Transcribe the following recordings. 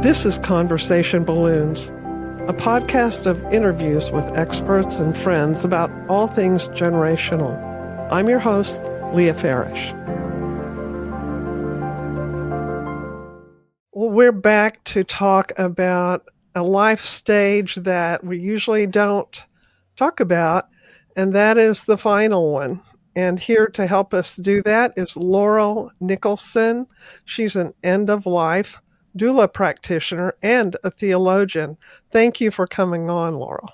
This is Conversation Balloons, a podcast of interviews with experts and friends about all things generational. I'm your host, Leah Farish. Well, we're back to talk about a life stage that we usually don't talk about, and that is the final one. And here to help us do that is Laurel Nicholson. She's an end-of-life doula practitioner and a theologian. Thank you for coming on, Laurel.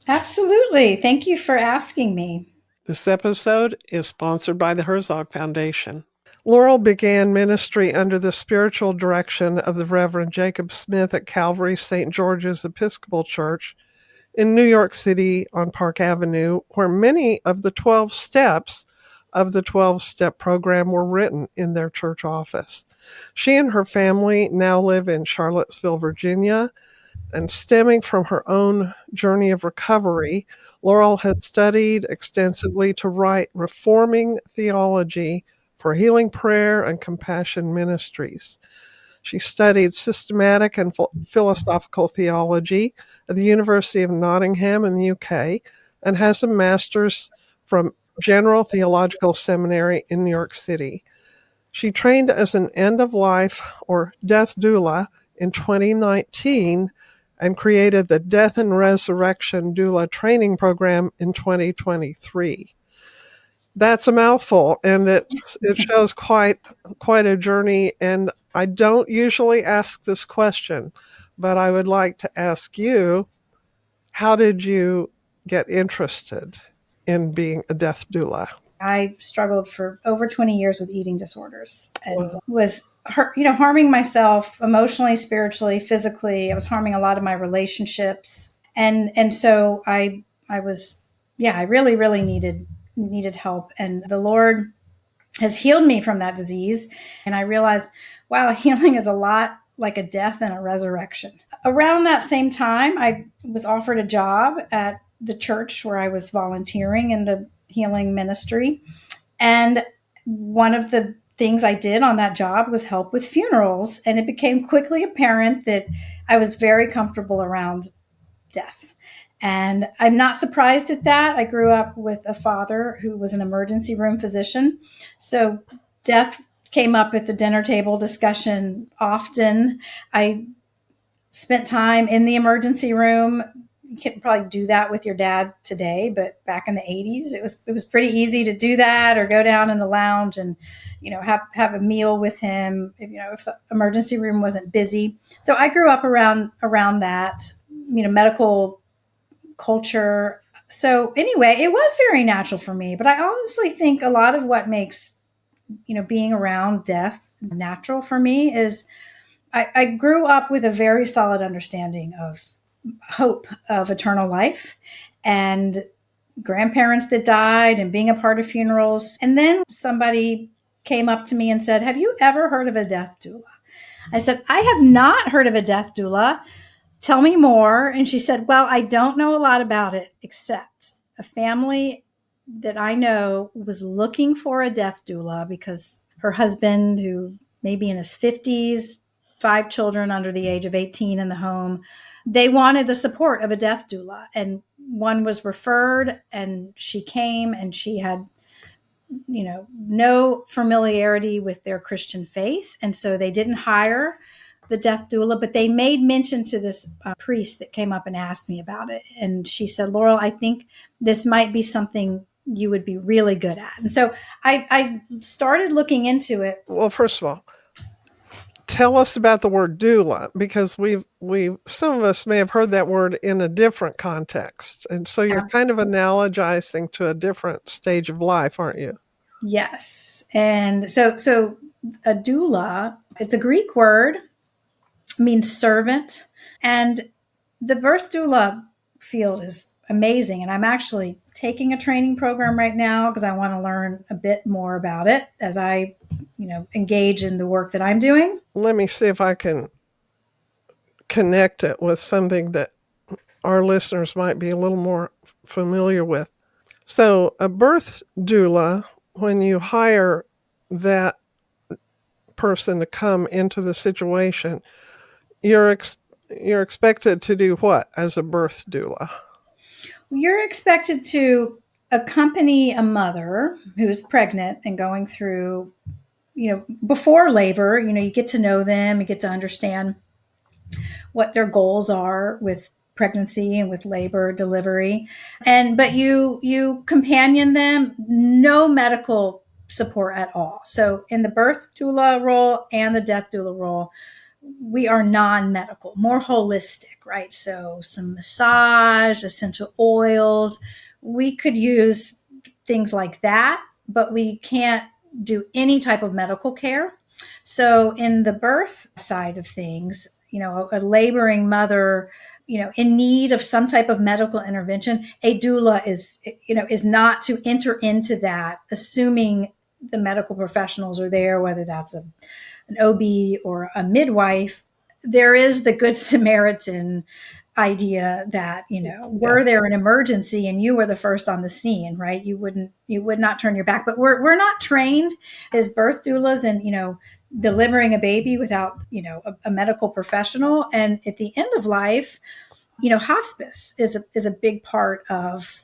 Absolutely. Thank you for asking me. This episode is sponsored by the Herzog Foundation. Laurel began ministry under the spiritual direction of the Reverend Jacob Smith at Calvary St. George's Episcopal Church in New York City on Park Avenue, where many of the 12 steps of the 12-step program were written in their church office. She and her family now live in Charlottesville, Virginia, and stemming from her own journey of recovery, Laurel had studied extensively to write reforming theology for healing prayer and compassion ministries. She studied systematic and philosophical theology at the University of Nottingham in the UK and has a master's from General Theological Seminary in New York City. She trained as an end-of-life or death doula in 2019 and created the Death and Resurrection Doula Training Program in 2023. That's a mouthful, and it shows quite a journey. And I don't usually ask this question, but I would like to ask you, how did you get interested in being a death doula? I struggled for over 20 years with eating disorders and was harming myself emotionally, spiritually, physically. I was harming a lot of my relationships. And so I really, really needed help. And the Lord has healed me from that disease. And I realized, wow, healing is a lot like a death and a resurrection. Around that same time, I was offered a job at the church where I was volunteering in the healing ministry. And one of the things I did on that job was help with funerals. And it became quickly apparent that I was very comfortable around death. And I'm not surprised at that. I grew up with a father who was an emergency room physician. So death came up at the dinner table discussion often. I spent time in the emergency room. You can't probably do that with your dad today, but back in the 80s, it was pretty easy to do that, or go down in the lounge and, have a meal with him, if the emergency room wasn't busy. So I grew up around that, medical culture. So anyway, it was very natural for me, but I honestly think a lot of what makes, being around death natural for me is I grew up with a very solid understanding of hope of eternal life and grandparents that died and being a part of funerals. And then somebody came up to me and said, "Have you ever heard of a death doula?" I said, "I have not heard of a death doula. Tell me more." And she said, "Well, I don't know a lot about it, except a family that I know was looking for a death doula because her husband, who may be in his 50s, 5 children under the age of 18 in the home, they wanted the support of a death doula. And one was referred, and she came, and she had, no familiarity with their Christian faith. And so they didn't hire the death doula, but they made mention to this priest that came up and asked me about it. And she said, "Laurel, I think this might be something you would be really good at." And so I started looking into it. Well, first of all, tell us about the word doula, because some of us may have heard that word in a different context. And so you're kind of analogizing to a different stage of life, aren't you? Yes. And so a doula, it's a Greek word, means servant. And the birth doula field is amazing. And I'm actually taking a training program right now because I want to learn a bit more about it as I, engage in the work that I'm doing. Let me see if I can connect it with something that our listeners might be a little more familiar with. So a birth doula, when you hire that person to come into the situation, you're expected to do what as a birth doula? You're expected to accompany a mother who's pregnant and going through, before labor. You get to know them, you get to understand what their goals are with pregnancy and with labor, delivery. But you companion them, no medical support at all. So in the birth doula role and the death doula role, we are non-medical, more holistic, right? So some massage, essential oils. We could use things like that, but we can't do any type of medical care. So in the birth side of things, a laboring mother, in need of some type of medical intervention, a doula is not to enter into that, assuming the medical professionals are there, whether that's an OB or a midwife. There is the Good Samaritan idea that, were there an emergency and you were the first on the scene, right? You would not turn your back. But we're not trained as birth doulas and, delivering a baby without, a medical professional. And at the end of life, hospice is a big part of,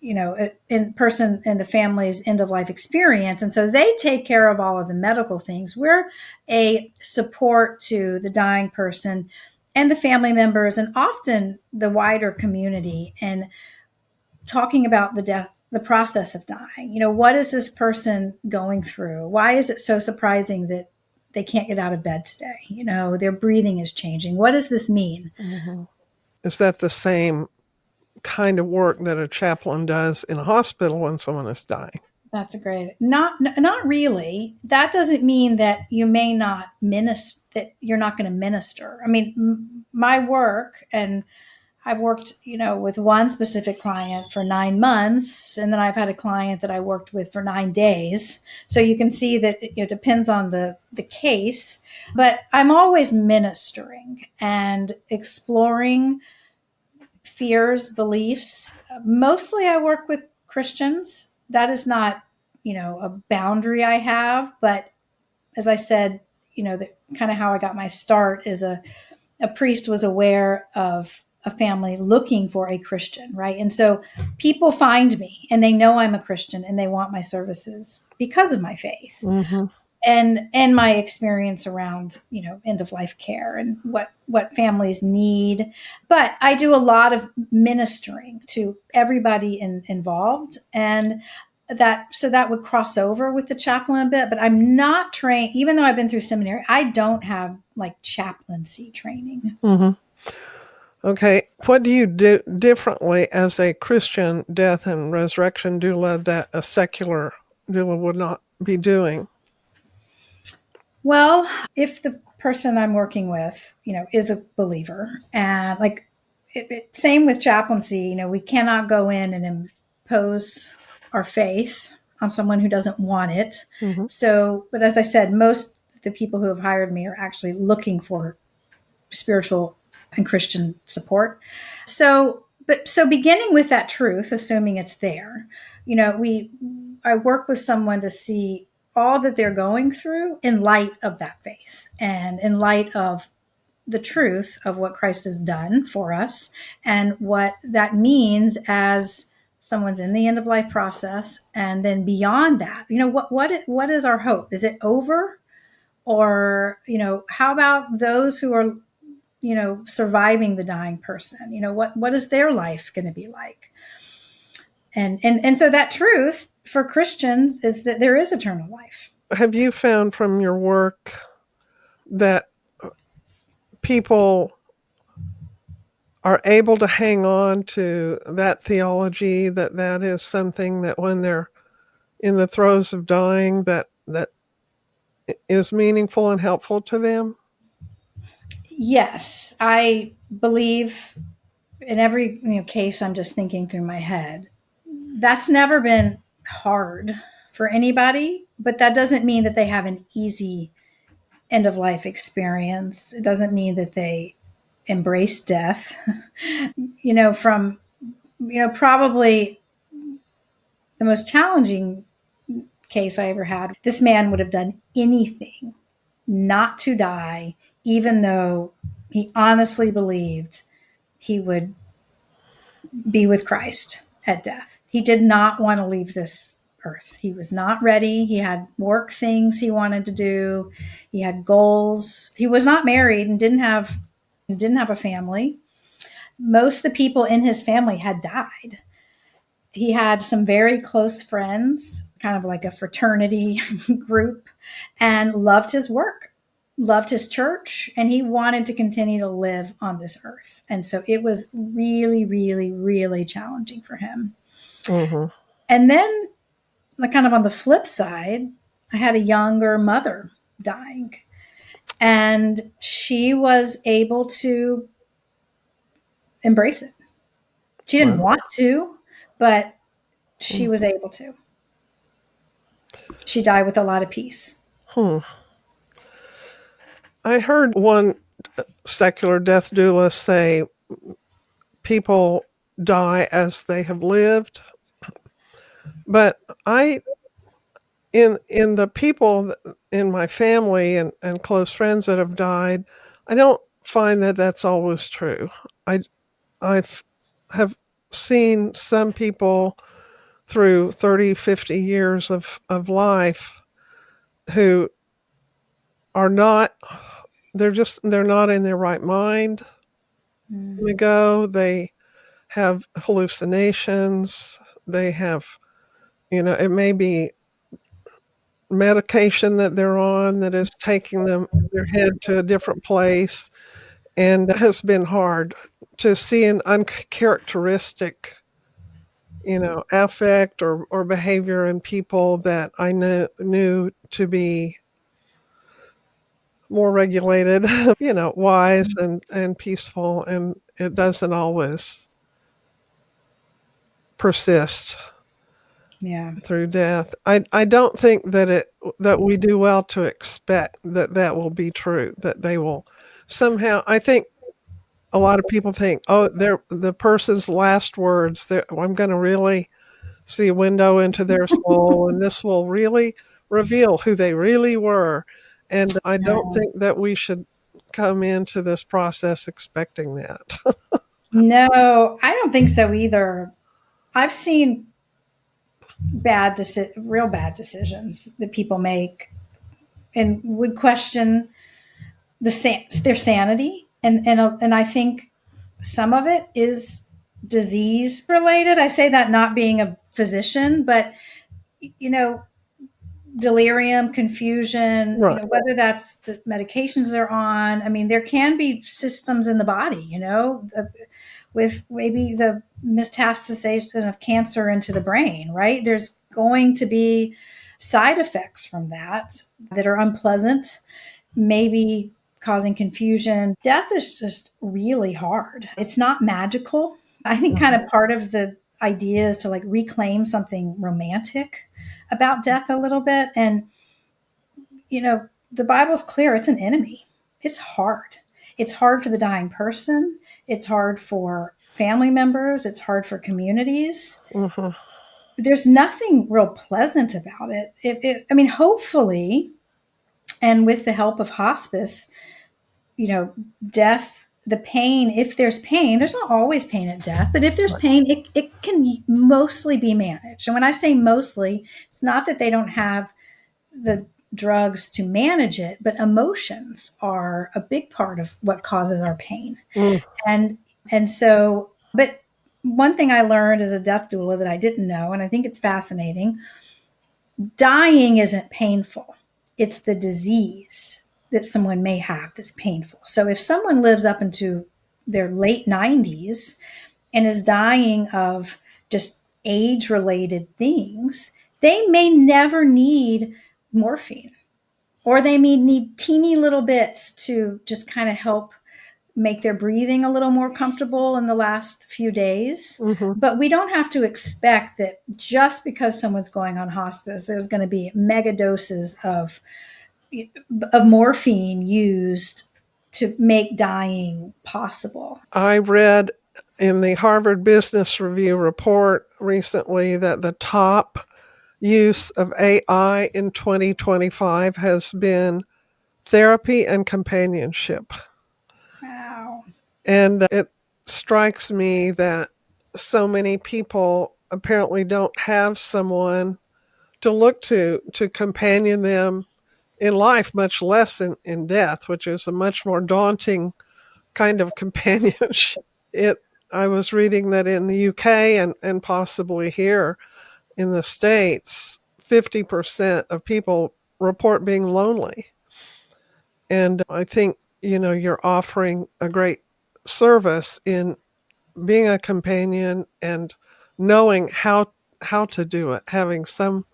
in person and the family's end of life experience. And so they take care of all of the medical things. We're a support to the dying person and the family members, and often the wider community, and talking about the death, the process of dying. What is this person going through? Why is it so surprising that they can't get out of bed today? Their breathing is changing. What does this mean? Mm-hmm. Is that the same kind of work that a chaplain does in a hospital when someone is dying? That's a great, not really. That doesn't mean that you may not minister, that you're not going to minister. I mean, my work, and I've worked, with one specific client for 9 months, and then I've had a client that I worked with for 9 days. So you can see that it depends on the case, but I'm always ministering and exploring fears, beliefs. Mostly I work with Christians. That is not, a boundary I have, but as I said, that kind of how I got my start is a priest was aware of a family looking for a Christian, right? And so people find me and they know I'm a Christian and they want my services because of my faith. Mm-hmm. And my experience around, end of life care and what families need. But I do a lot of ministering to everybody involved, and that would cross over with the chaplain a bit, but I'm not trained. Even though I've been through seminary, I don't have like chaplaincy training. Mm-hmm. Okay, what do you do differently as a Christian death and resurrection doula that a secular doula would not be doing? Well, if the person I'm working with, is a believer, and like same with chaplaincy, we cannot go in and impose our faith on someone who doesn't want it. Mm-hmm. So, but as I said, most of the people who have hired me are actually looking for spiritual and Christian support. So beginning with that truth, assuming it's there, I work with someone to see all that they're going through in light of that faith and in light of the truth of what Christ has done for us and what that means as someone's in the end of life process. And then beyond that, what is our hope? Is it over? Or, how about those who are, surviving the dying person? What is their life going to be like? And so that truth for Christians is that there is eternal life. Have you found from your work that people are able to hang on to that theology, that is something that when they're in the throes of dying, that is meaningful and helpful to them? Yes, I believe in every case. I'm just thinking through my head. That's never been hard for anybody, but that doesn't mean that they have an easy end of life experience. It doesn't mean that they embrace death. From probably the most challenging case I ever had, this man would have done anything not to die, even though he honestly believed he would be with Christ at death. He did not want to leave this earth. He was not ready. He had work things he wanted to do. He had goals. He was not married and didn't have a family. Most of the people in his family had died. He had some very close friends, kind of like a fraternity group, and loved his work, loved his church, and he wanted to continue to live on this earth. And so it was really, really, really challenging for him. Mm-hmm. And then, like, kind of on the flip side, I had a younger mother dying, and she was able to embrace it. She didn't want to, but she was able to. She died with a lot of peace. I heard one secular death doula say people die as they have lived. But in the people in my family and close friends that have died, I don't find that that's always true. I have seen some people through 30, 50 years of life who are not, they're not in their right mind. They have hallucinations. They have, it may be medication that they're on that is taking their head to a different place. And it has been hard to see an uncharacteristic, affect or behavior in people that I knew to be more regulated, wise and peaceful, and it doesn't always persist through death. I don't think that we do well to expect that will be true, that they will somehow. I think a lot of people think, oh, they're the person's last words. I'm going to really see a window into their soul, and this will really reveal who they really were. And I don't think that we should come into this process expecting that. No, I don't think so either. I've seen real bad decisions that people make, and would question their sanity. And I think some of it is disease related. I say that not being a physician, but delirium, confusion, Right. whether that's the medications they're on. I mean, there can be systems in the body, with maybe the metastasization of cancer into the brain, right? There's going to be side effects from that are unpleasant, maybe causing confusion. Death is just really hard. It's not magical. I think kind of part of the idea is to like reclaim something romantic about death a little bit. And, the Bible's clear, it's an enemy. It's hard. It's hard for the dying person. It's hard for family members. It's hard for communities. Mm-hmm. There's nothing real pleasant about it. Hopefully, and with the help of hospice, death, the pain, if there's pain, there's not always pain at death, but if there's pain, it can mostly be managed. And when I say mostly, it's not that they don't have the drugs to manage it, but emotions are a big part of what causes our pain. And so, but one thing I learned as a death doula that I didn't know, and I think it's fascinating, dying isn't painful. It's the disease that someone may have that's painful. So if someone lives up into their late 90s and is dying of just age-related things, they may never need morphine, or they may need teeny little bits to just kind of help make their breathing a little more comfortable in the last few days. Mm-hmm. But we don't have to expect that just because someone's going on hospice, there's going to be mega doses of morphine used to make dying possible. I read in the Harvard Business Review report recently that the top use of AI in 2025 has been therapy and companionship. Wow. And it strikes me that so many people apparently don't have someone to look to companion them in life, much less in death, which is a much more daunting kind of companionship. I was reading that in the UK and possibly here in the States, 50% of people report being lonely. And I think, you're offering a great service in being a companion and knowing how to do it, having some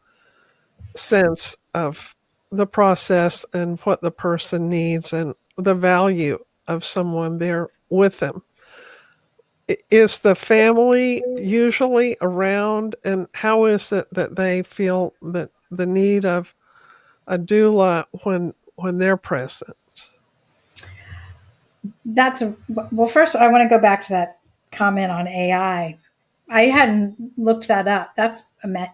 sense of the process and what the person needs and the value of someone there with them. Is the family usually around, and how is it that they feel that the need of a doula when they're present? Well, first I want to go back to that comment on AI. I hadn't looked that up. That's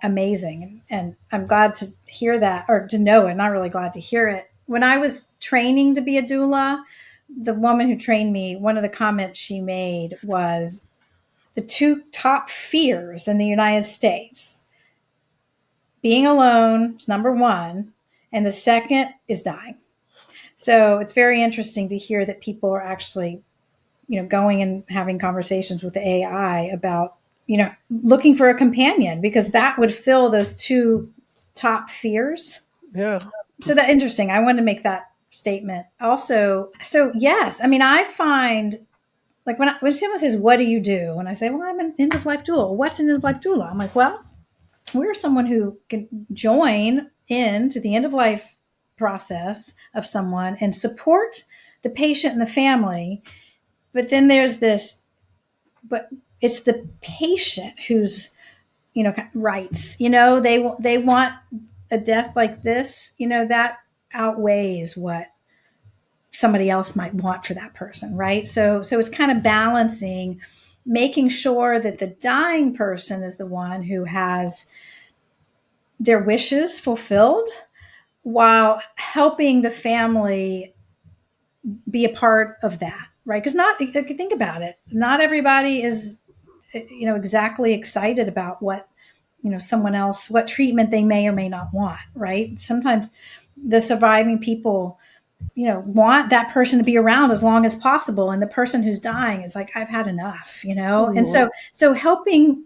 amazing. And I'm glad to hear that, or to know it. Not really glad to hear it. When I was training to be a doula, the woman who trained me, one of the comments she made was the two top fears in the United States: being alone is number one, and the second is dying. So it's very interesting to hear that people are actually, going and having conversations with the AI about, looking for a companion, because that would fill those two top fears. Yeah. So that's interesting. I wanted to make that statement also. So yes, I find, like, when someone says, "What do you do?" and I say, "Well, I'm an end of life doula." What's an end of life doula? I'm like, well, we're someone who can join into the end of life process of someone and support the patient and the family. But then there's but it's the patient who's, rights, they want a death like this, that outweighs what somebody else might want for that person. Right. So it's kind of balancing, making sure that the dying person is the one who has their wishes fulfilled, while helping the family be a part of that, right? Because think about it, not everybody is, exactly excited about what, someone else, what treatment they may or may not want, right? Sometimes the surviving people, want that person to be around as long as possible, and the person who's dying is like, I've had enough, Mm-hmm. And so helping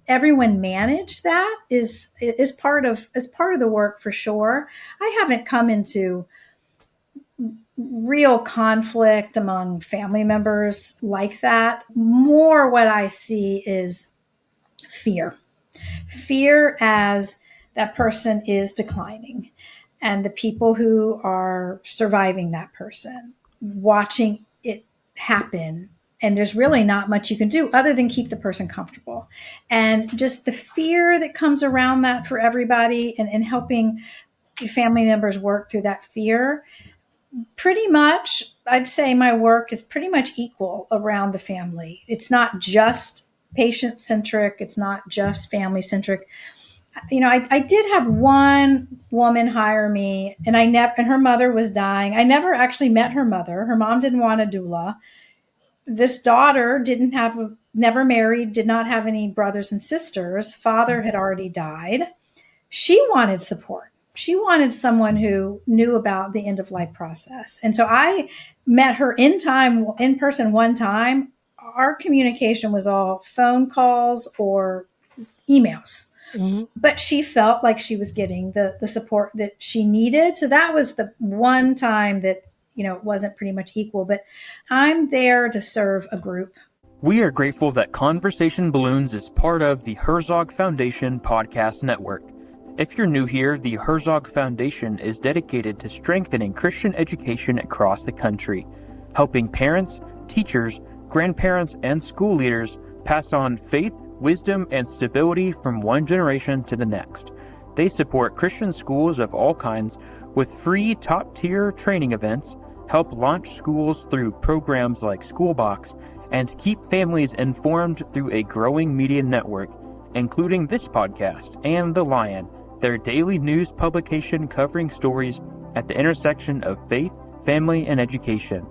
everyone manage that is part of the work, for sure. I haven't come into real conflict among family members like that. More what I see is fear as that person is declining, and the people who are surviving that person watching it happen. And there's really not much you can do other than keep the person comfortable. And just the fear that comes around that for everybody, and helping family members work through that fear. Pretty much, I'd say my work is pretty much equal around the family. It's not just patient-centric. It's not just family-centric. I did have one woman hire me, and her mother was dying. I never actually met her mother. Her mom didn't want a doula. This daughter never married, did not have any brothers and sisters. Father had already died. She wanted support. She wanted someone who knew about the end of life process. And so I met her in person one time. Our communication was all phone calls or emails. Mm-hmm. But she felt like she was getting the support that she needed. So that was the one time that, it wasn't pretty much equal. But I'm there to serve a group. We are grateful that Conversation Balloons is part of the Herzog Foundation podcast network. If you're new here, the Herzog Foundation is dedicated to strengthening Christian education across the country, helping parents, teachers, grandparents, and school leaders pass on faith, wisdom, and stability from one generation to the next. They support Christian schools of all kinds with free top-tier training events, help launch schools through programs like Schoolbox, and keep families informed through a growing media network, including this podcast and The Lion, their daily news publication covering stories at the intersection of faith, family, and education.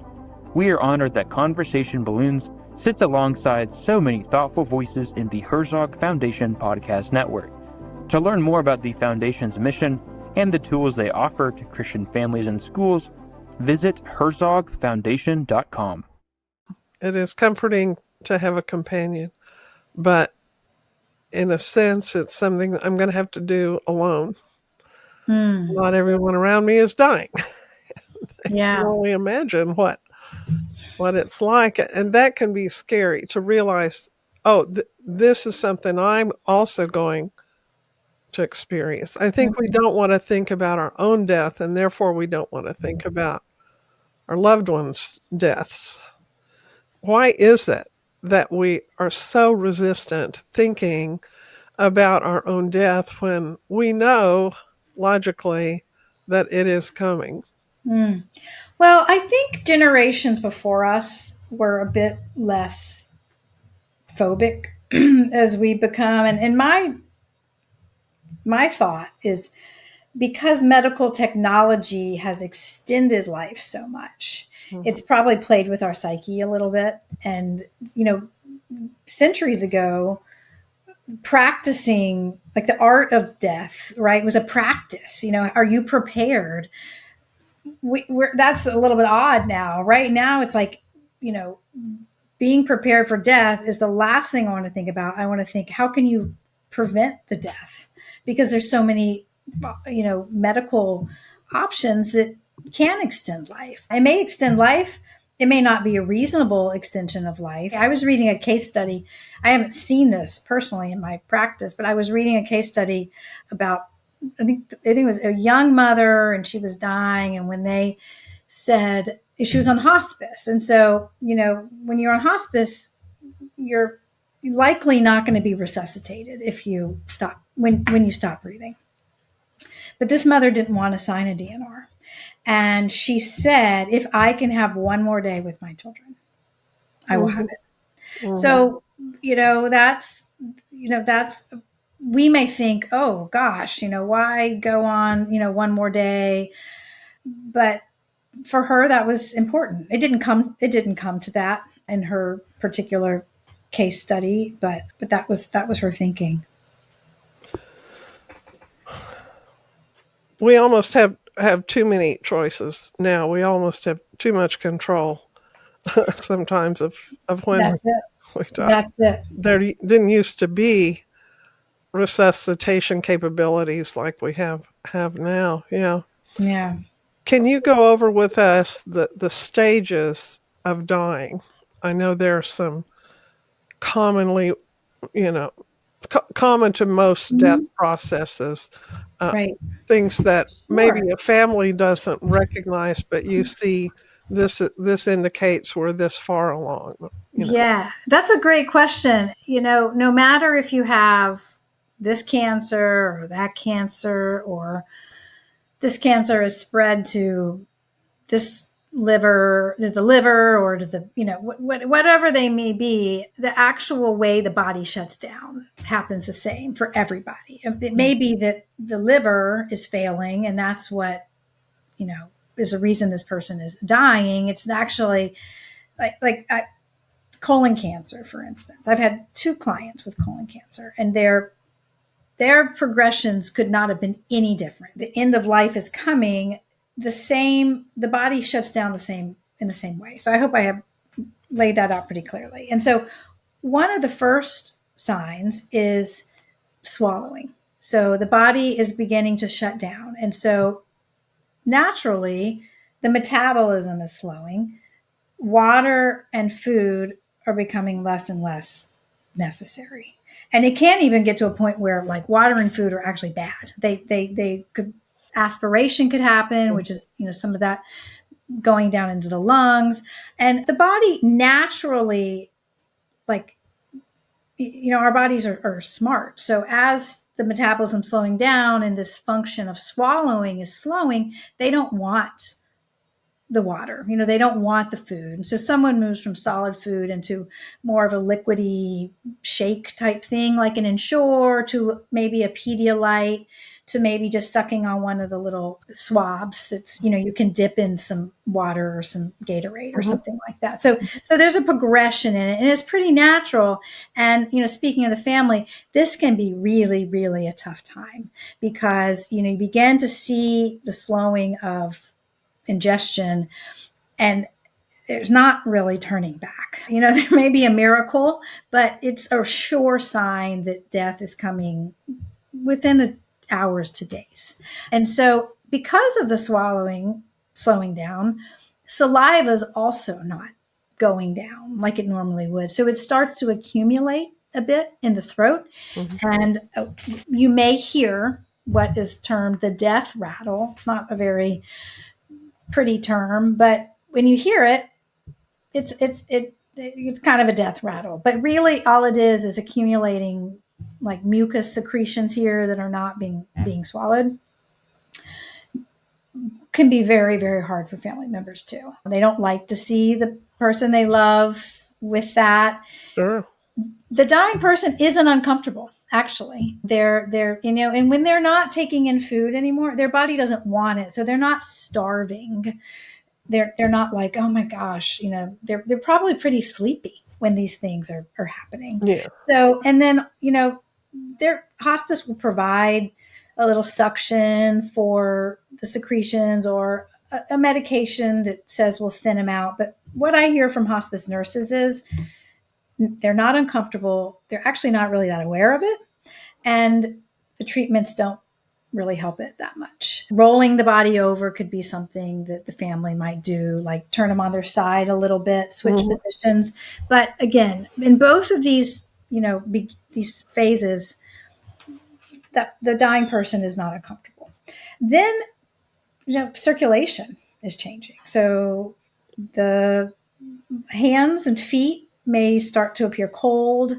We are honored that Conversation Balloons sits alongside so many thoughtful voices in the Herzog Foundation Podcast Network. To learn more about the Foundation's mission and the tools they offer to Christian families and schools, visit herzogfoundation.com. It is comforting to have a companion, but in a sense, it's something that I'm going to have to do alone. Not everyone around me is dying. I can only imagine what it's like. And that can be scary to realize, this is something I'm also going to experience. I think we don't want to think about our own death, and therefore we don't want to think about our loved ones' deaths. Why is it that we are so resistant thinking about our own death when we know logically that it is coming? Well, I think generations before us were a bit less phobic as we become. And my thought is because medical technology has extended life so much, it's probably played with our psyche a little bit. And, centuries ago, practicing like the art of death, right, was a practice. Are you prepared? That's a little bit odd now. Right now, it's like, being prepared for death is the last thing I want to think about. I want to think, how can you prevent the death? Because there's so many, medical options that can extend life. It may extend life. It may not be a reasonable extension of life. I was reading a case study. I haven't seen this personally in my practice, but I was reading a case study about, I think it was a young mother, and she was dying. And when they said she was on hospice, and so, when you're on hospice, you're likely not going to be resuscitated if you stop, when you stop breathing. But this mother didn't want to sign a DNR. And she said, if I can have one more day with my children, I will have it. So, that's, we may think, oh gosh, why go on, one more day? But for her, that was important. It didn't come to that in her particular case study, but that was her thinking. We almost have too many choices now. We almost have too much control sometimes of when we die. That's it. There didn't used to be resuscitation capabilities like we have now. Yeah. Can you go over with us the stages of dying? I know there are some commonly, common to most death processes. Right. Things that maybe a family doesn't recognize, but you see this indicates we're this far along. Yeah, that's a great question. No matter if you have this cancer or that cancer, or this cancer is spread to this liver, to the liver, or to the, whatever they may be, the actual way the body shuts down happens the same for everybody. It may be that the liver is failing, and that's what, is the reason this person is dying. It's actually like colon cancer, for instance. I've had 2 clients with colon cancer, and their progressions could not have been any different. The end of life is coming the same. The body shuts down in the same way. So I hope I have laid that out pretty clearly. And so one of the first signs is swallowing. So the body is beginning to shut down. And so naturally, the metabolism is slowing. Water and food are becoming less and less necessary. And it can even get to a point where like water and food are actually bad. They could, aspiration could happen, which is, some of that going down into the lungs. And the body naturally, our bodies are smart. So as the metabolism slowing down and this function of swallowing is slowing, they don't want the water. They don't want the food. And so someone moves from solid food into more of a liquidy shake type thing, like an Ensure, to maybe a Pedialyte, to maybe just sucking on one of the little swabs that's, you can dip in some water or some Gatorade or something like that. So there's a progression in it, and it's pretty natural. And, speaking of the family, this can be really, really a tough time because, you begin to see the slowing of ingestion, and there's not really turning back. There may be a miracle, but it's a sure sign that death is coming within hours to days. And so because of the swallowing slowing down, saliva is also not going down like it normally would. So it starts to accumulate a bit in the throat, and you may hear what is termed the death rattle. It's not a very pretty term, but when you hear it, it's kind of a death rattle. But really, all it is accumulating like mucus secretions here that are not being swallowed. Can be very, very hard for family members too. They don't like to see the person they love with that. Sure. The dying person isn't uncomfortable. Actually, they're and when they're not taking in food anymore, their body doesn't want it, so they're not starving. They're not like, oh my gosh, they're probably pretty sleepy when these things are happening. Yeah. So, and then their hospice will provide a little suction for the secretions or a medication that says we'll thin them out. But what I hear from hospice nurses is they're not uncomfortable. They're actually not really that aware of it. And the treatments don't really help it that much. Rolling the body over could be something that the family might do, like turn them on their side a little bit, switch positions. But again, in both of these, these phases, that the dying person is not uncomfortable. Then, circulation is changing. So the hands and feet may start to appear cold,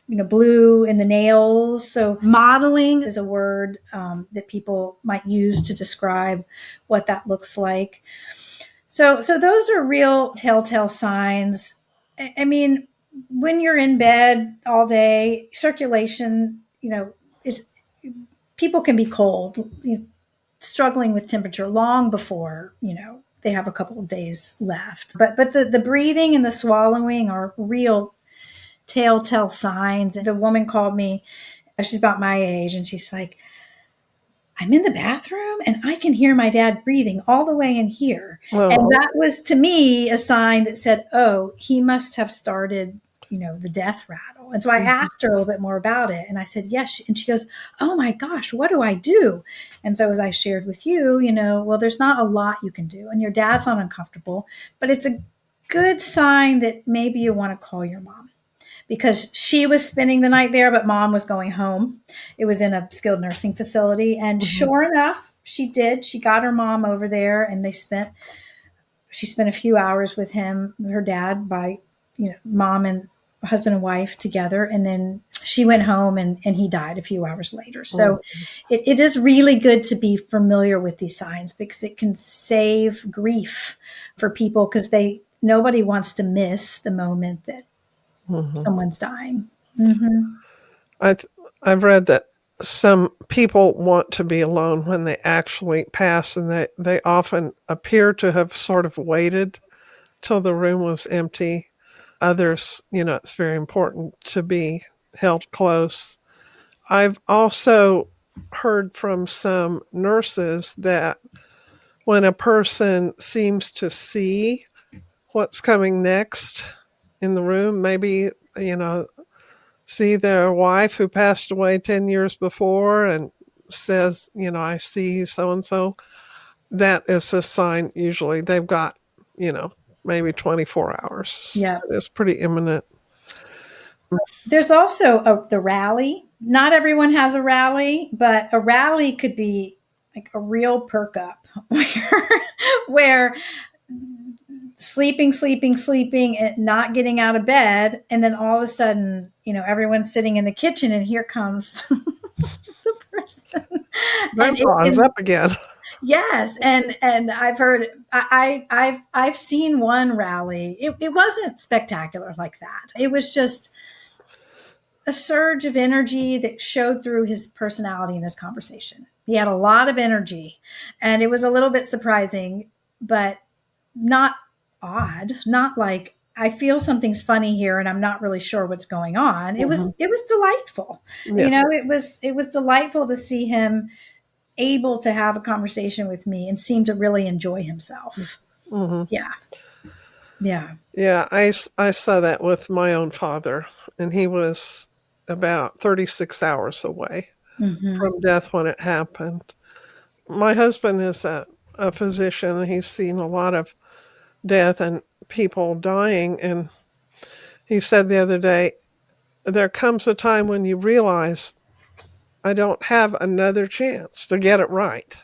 blue in the nails. So modeling is a word that people might use to describe what that looks like. So those are real telltale signs. I mean, when you're in bed all day, circulation, is people can be cold, struggling with temperature long before, they have a couple of days left. But the breathing and the swallowing are real telltale signs. And the woman called me, she's about my age, and she's like, I'm in the bathroom and I can hear my dad breathing all the way in here. Oh. And that was to me a sign that said, oh, he must have started, the death rattle. And so I asked her a little bit more about it, and I said, yes. And she goes, oh my gosh, what do I do? And so as I shared with you, well, there's not a lot you can do, and your dad's not uncomfortable, but it's a good sign that maybe you want to call your mom, because she was spending the night there, but mom was going home. It was in a skilled nursing facility. And sure enough, she did. She got her mom over there, and she spent a few hours with him, her dad, by, mom and husband and wife together. And then she went home and he died a few hours later. So it is really good to be familiar with these signs, because it can save grief for people, because nobody wants to miss the moment that someone's dying. I've read that some people want to be alone when they actually pass, and they often appear to have sort of waited till the room was empty. Others, it's very important to be held close. I've also heard from some nurses that when a person seems to see what's coming next in the room, maybe, see their wife who passed away 10 years before and says, I see so-and-so, that is a sign usually they've got, maybe 24 hours. Yeah. It's pretty imminent. There's also the rally. Not everyone has a rally, but a rally could be like a real perk up where sleeping, and not getting out of bed. And then all of a sudden, everyone's sitting in the kitchen, and here comes the person. Grandpa's up again. Yes, and I've heard I've seen one rally. It wasn't spectacular like that. It was just a surge of energy that showed through his personality in his conversation. He had a lot of energy, and it was a little bit surprising, but not odd. Not like I feel something's funny here and I'm not really sure what's going on. It was delightful. You Yes. know, it was delightful to see him able to have a conversation with me and seem to really enjoy himself. Mm-hmm. Yeah. Yeah. Yeah, I saw that with my own father, and he was about 36 hours away Mm-hmm. from death when it happened. My husband is a physician, and he's seen a lot of death and people dying. And he said the other day, there comes a time when you realize I don't have another chance to get it right.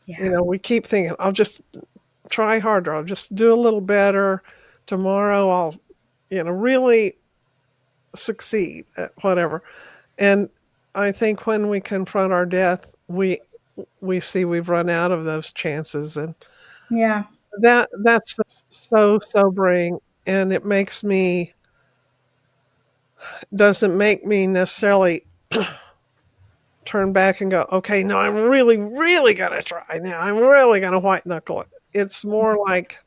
Yeah. You know, we keep thinking, I'll just try harder, I'll just do a little better. Tomorrow I'll, really succeed at whatever. And I think when we confront our death, we see we've run out of those chances, and Yeah. that's so sobering, and it doesn't make me necessarily turn back and go, okay, no, I'm really, really gonna try now. I'm really gonna white knuckle it. It's more like,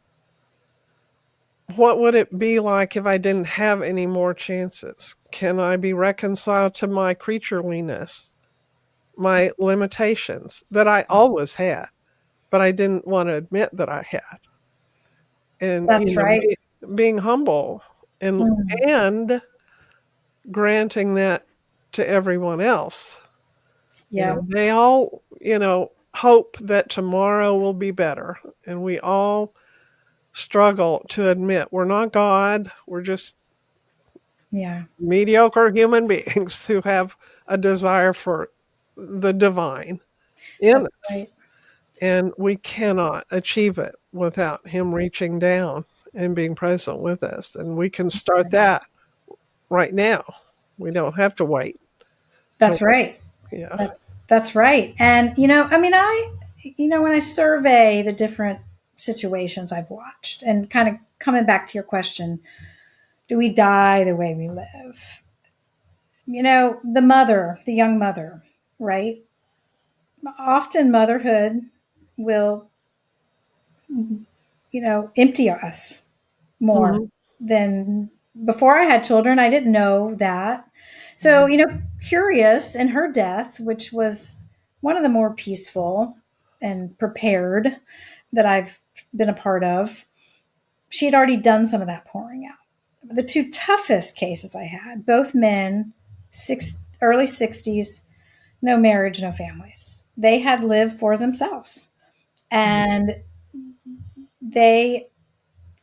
what would it be like if I didn't have any more chances? Can I be reconciled to my creatureliness, my limitations that I always had, but I didn't want to admit that I had? And, That's right. being humble and Mm. and granting that to everyone else. Yeah. They all, hope that tomorrow will be better, and we all struggle to admit we're not God, we're just Yeah. mediocre human beings who have a desire for the divine in That's us, right. and we cannot achieve it without him reaching down and being present with us, and we can start that right now. We don't have to wait till That's right. yeah. That's right. And I mean, when I survey the different situations I've watched, and kind of coming back to your question, do we die the way we live? The young mother, right? Often motherhood will, empty us more Mhm, than before I had children. I didn't know that. So, curious in her death, which was one of the more peaceful and prepared that I've been a part of, she had already done some of that pouring out. The two toughest cases I had, both men, early 60s, no marriage, no families. They had lived for themselves. mhm, And they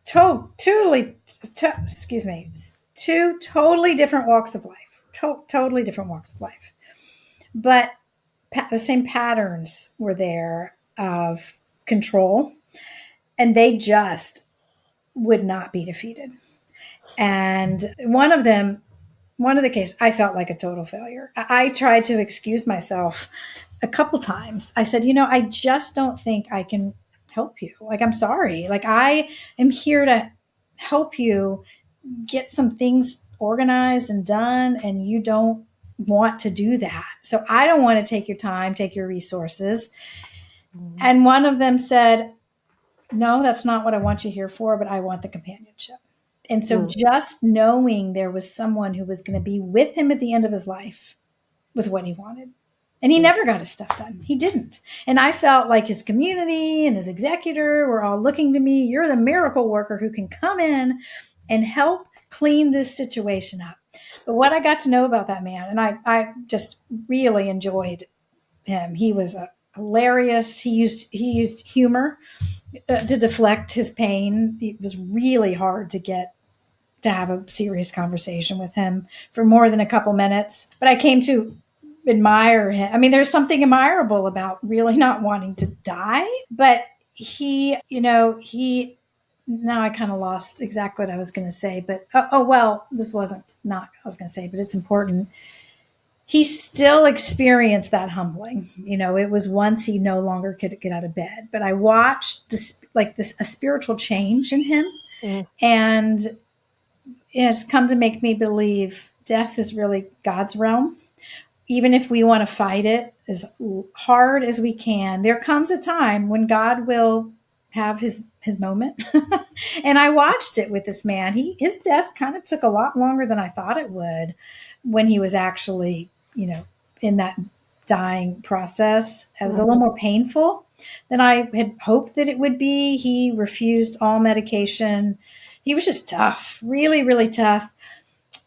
totally, excuse me, two totally different walks of life, totally different walks of life. But the same patterns were there of control, and they just would not be defeated. And one of the cases, I felt like a total failure. I tried to excuse myself a couple times. I said, I just don't think I can help you. Like, I'm sorry. Like, I am here to help you get some things organized and done, and you don't want to do that. So I don't want to take your time, take your resources. mhm, And one of them said, no, that's not what I want you here for, but I want the companionship. And so mm, just knowing there was someone who was going to be with him at the end of his life was what he wanted. And he mm, never got his stuff done. He didn't. And I felt like his community and his executor were all looking to me. You're the miracle worker who can come in and help clean this situation up. But what I got to know about that man, and I just really enjoyed him. He was hilarious. He used humor to deflect his pain. It was really hard to have a serious conversation with him for more than a couple minutes. But I came to admire him. I mean, there's something admirable about really not wanting to die. But he now I kind of lost exactly what I was going to say. But well, this wasn't not what I was going to say, but it's important. he still experienced that humbling. It was once he no longer could get out of bed, but I watched a spiritual change in him. Mm. And it's come to make me believe death is really God's realm. Even if we want to fight it as hard as we can, there comes a time when God will have his moment. And I watched it with this man. His death kind of took a lot longer than I thought it would when he was actually, in that dying process. It was a little more painful than I had hoped that it would be. He refused all medication. He was just tough, really, really tough.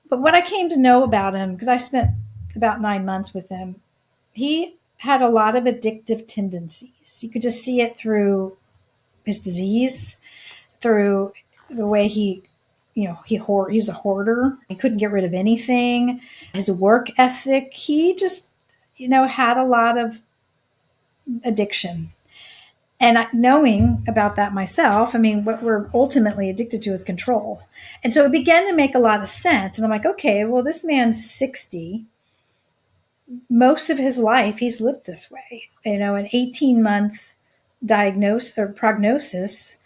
But what I came to know about him, because I spent about 9 months with him, he had a lot of addictive tendencies. You could just see it through his disease, through the way he was a hoarder. He couldn't get rid of anything. His work ethic, he just, had a lot of addiction. And knowing about that myself, what we're ultimately addicted to is control. And so it began to make a lot of sense. And I'm like, okay, well, this man's 60. Most of his life, he's lived this way. An 18-month diagnosis or prognosis.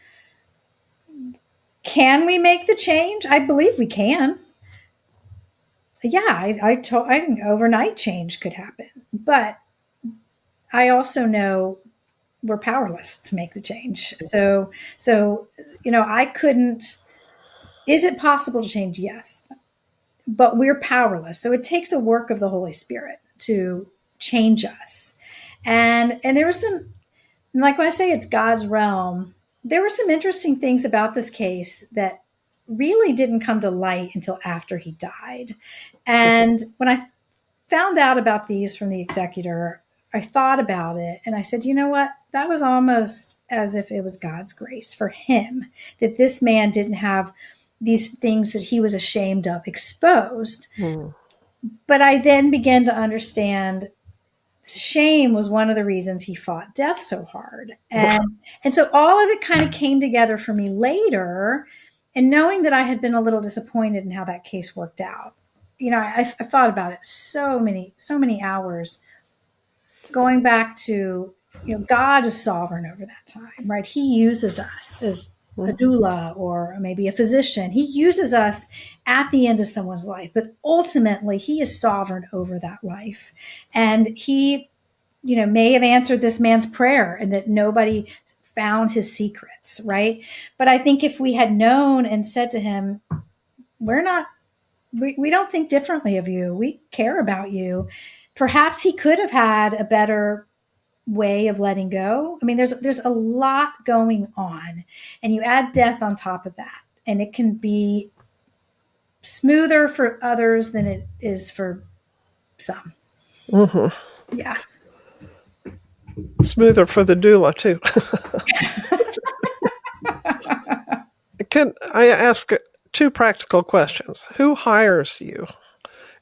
Can we make the change? I believe we can. Yeah, I think overnight change could happen. But I also know we're powerless to make the change. So I couldn't. Is it possible to change? Yes, but we're powerless. So it takes a work of the Holy Spirit to change us. And there was some, like when I say it's God's realm, there were some interesting things about this case that really didn't come to light until after he died. And when I found out about these from the executor, I thought about it and I said, you know what? That was almost as if it was God's grace for him, that this man didn't have these things that he was ashamed of exposed. But I then began to understand shame was one of the reasons he fought death so hard. And so all of it kind of came together for me later. And knowing that I had been a little disappointed in how that case worked out, I thought about it so many hours, going back to, God is sovereign over that time, right? He uses us as a doula or maybe a physician. He uses us at the end of someone's life, but ultimately he is sovereign over that life. And he, may have answered this man's prayer and that nobody found his secrets, right? But I think if we had known and said to him, we don't think differently of you, we care about you, perhaps he could have had a better way of letting go. There's a lot going on, and you add death on top of that, and it can be smoother for others than it is for some. Yeah. Smoother for the doula too. Can I ask 2 practical questions? Who hires you?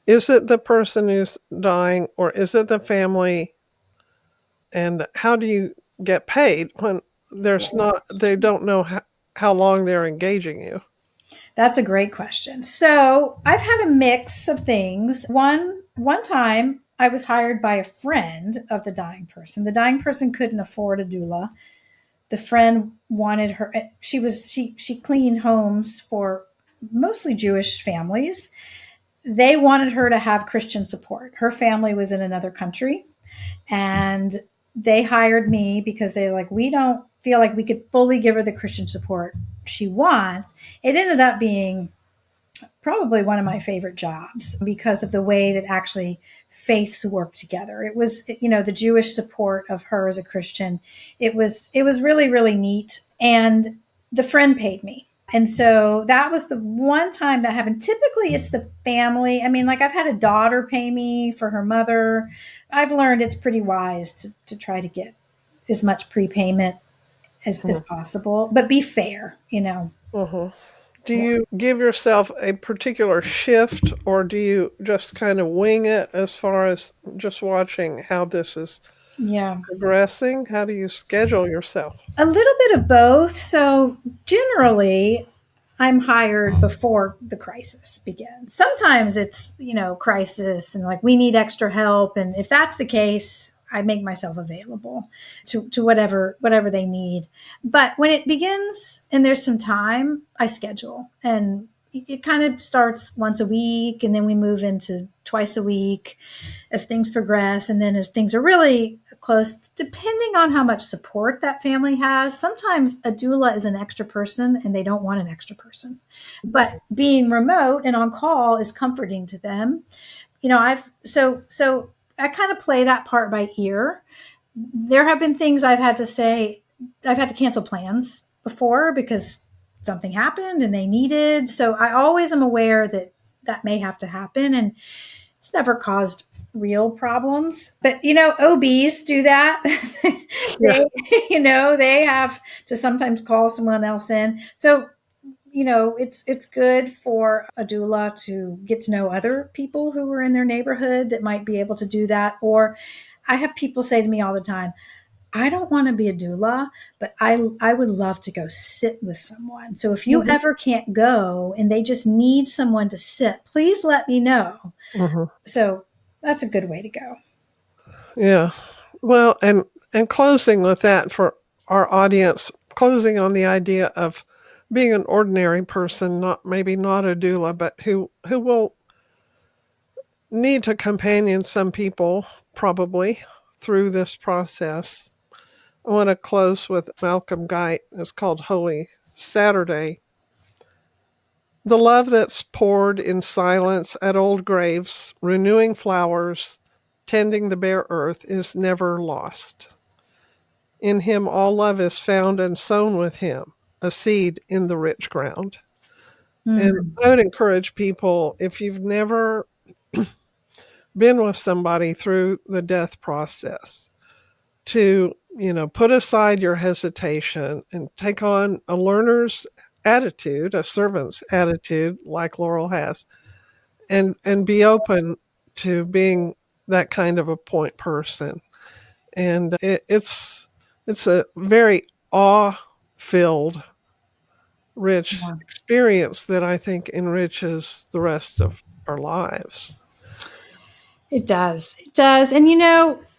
Is it the person who's dying, or is it the family? And how do you get paid when they don't know how long they're engaging you? That's a great question. So I've had a mix of things. One time I was hired by a friend of the dying person. The dying person couldn't afford a doula. The friend wanted her. She cleaned homes for mostly Jewish families. They wanted her to have Christian support. Her family was in another country, and they hired me because they were like, we don't feel like we could fully give her the Christian support she wants. It ended up being probably one of my favorite jobs because of the way that actually faiths work together. It was, the Jewish support of her as a Christian. It was really, really neat. And the friend paid me. And so that was the one time that happened. Typically it's the family. I've had a daughter pay me for her mother. I've learned it's pretty wise to try to get as much prepayment as possible, but be fair, Do you give yourself a particular shift, or do you just kind of wing it as far as just watching how this is progressing? How do you schedule yourself? A little bit of both. So generally, I'm hired before the crisis begins. Sometimes it's, crisis and like we need extra help. And if that's the case, I make myself available to whatever they need. But when it begins and there's some time, I schedule, and it kind of starts once a week, and then we move into twice a week as things progress. And then if things are really close, depending on how much support that family has, sometimes a doula is an extra person and they don't want an extra person. But being remote and on call is comforting to them. So I kind of play that part by ear. There have been things I've had to cancel plans before because something happened and they needed. So I always am aware that may have to happen, and it's never caused real problems. But OBs do that. They have to sometimes call someone else in. So it's good for a doula to get to know other people who are in their neighborhood that might be able to do that. Or I have people say to me all the time, I don't want to be a doula, but I would love to go sit with someone. So if you ever can't go and they just need someone to sit, please let me know. So that's a good way to go. Yeah. Well, and closing with that for our audience, closing on the idea of being an ordinary person, maybe not a doula, but who will need to companion some people probably through this process. I want to close with Malcolm Guite. It's called Holy Saturday. The love that's poured in silence at old graves, renewing flowers, tending the bare earth, is never lost. In him all love is found and sown with him, a seed in the rich ground. And I would encourage people, if you've never been with somebody through the death process, to put aside your hesitation and take on a learner's attitude, a servant's attitude, like Laurel has, and be open to being that kind of a point person. And it's a very awe-filled, rich experience that I think enriches the rest of our lives. It does. And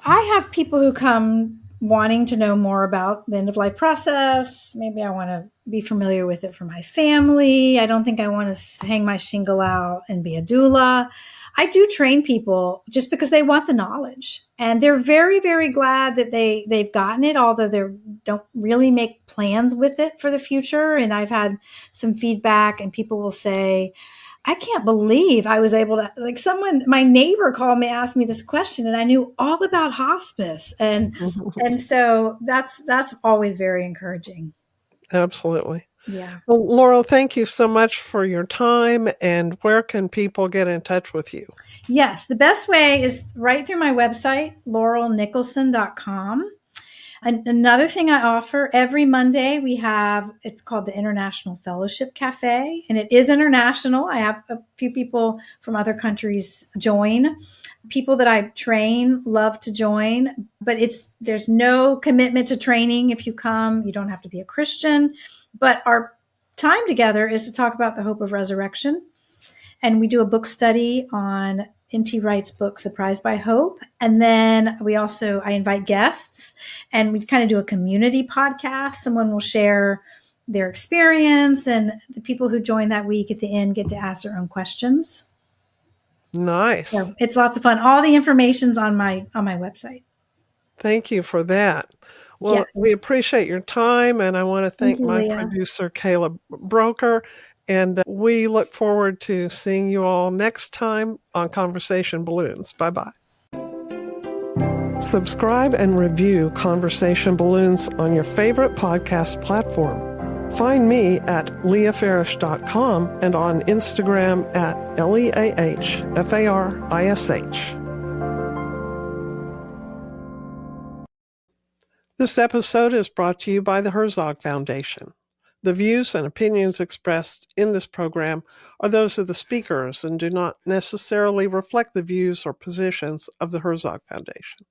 I have people who come wanting to know more about the end of life process. Maybe I want to be familiar with it for my family. I don't think I want to hang my shingle out and be a doula. I do train people just because they want the knowledge, and they're very, very glad that they've gotten it, although they don't really make plans with it for the future. And I've had some feedback, and people will say, I can't believe I was able to, my neighbor called me, asked me this question, and I knew all about hospice. And so that's always very encouraging. Absolutely. Yeah. Well, Laurel, thank you so much for your time. And where can people get in touch with you? Yes, the best way is right through my website, laurelnicholson.com. And another thing I offer every Monday, it's called the International Fellowship Cafe, and it is international. I have a few people from other countries join. People that I train love to join, but there's no commitment to training. If you come, you don't have to be a Christian, but our time together is to talk about the hope of resurrection. And we do a book study on N.T. Wright's book, Surprised by Hope. And then I invite guests, and we kind of do a community podcast. Someone will share their experience, and the people who join that week at the end get to ask their own questions. Nice. So it's lots of fun. All the information's on my website. Thank you for that. Well, yes. We appreciate your time, and I want to thank my producer, Kayla Broker. And we look forward to seeing you all next time on Conversation Balloons. Bye-bye. Subscribe and review Conversation Balloons on your favorite podcast platform. Find me at leahfarish.com and on Instagram at LEAHFARISH. This episode is brought to you by the Herzog Foundation. The views and opinions expressed in this program are those of the speakers and do not necessarily reflect the views or positions of the Herzog Foundation.